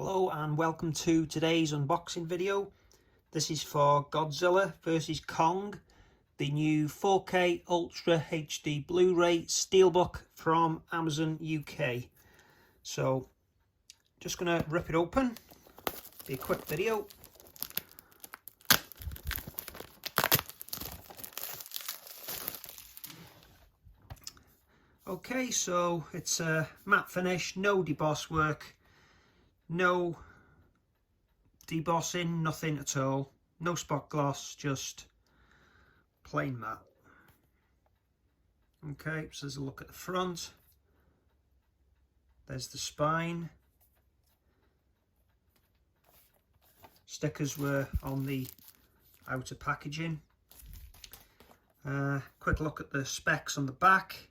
Hello and welcome to today's unboxing video. This is for Godzilla vs Kong, the new 4K Ultra HD Blu-ray Steelbook from Amazon UK. So just gonna rip it open, be a quick video. Okay, so it's a matte finish, no deboss work. No debossing, nothing at all. No spot gloss, just plain matte. Okay, so there's a look at the front. There's the spine. Stickers were on the outer packaging. Quick look at the specs on the back.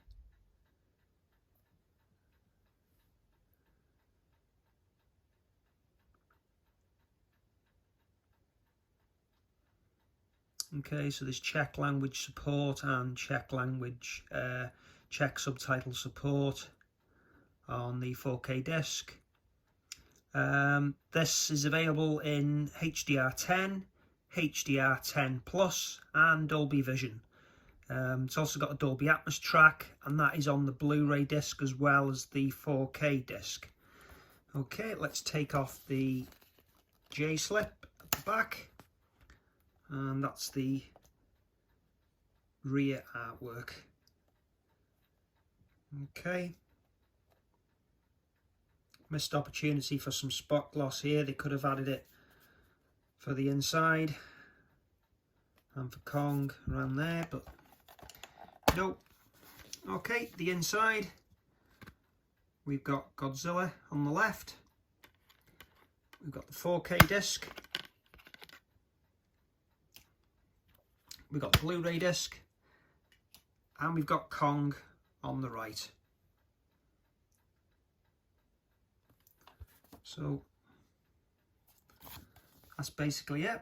Okay, so there's Czech language support and Czech subtitle support on the 4K disc. This is available in HDR10, HDR10 Plus and Dolby Vision. It's also got a Dolby Atmos track, and that is on the Blu-ray disc as well as the 4K disc. Okay, let's take off the J-slip at the back. And that's the rear artwork. Okay. Missed opportunity for some spot gloss here. They could have added it for the inside and for Kong around there, but nope. Okay, the inside. We've got Godzilla on the left. We've got the 4K disc. We've got the Blu-ray disc, and we've got Kong on the right. So that's basically it.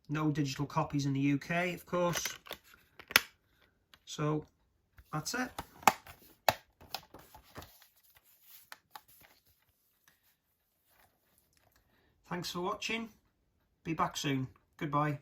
No digital copies in the UK, of course. So that's it. Thanks for watching. Be back soon. Goodbye.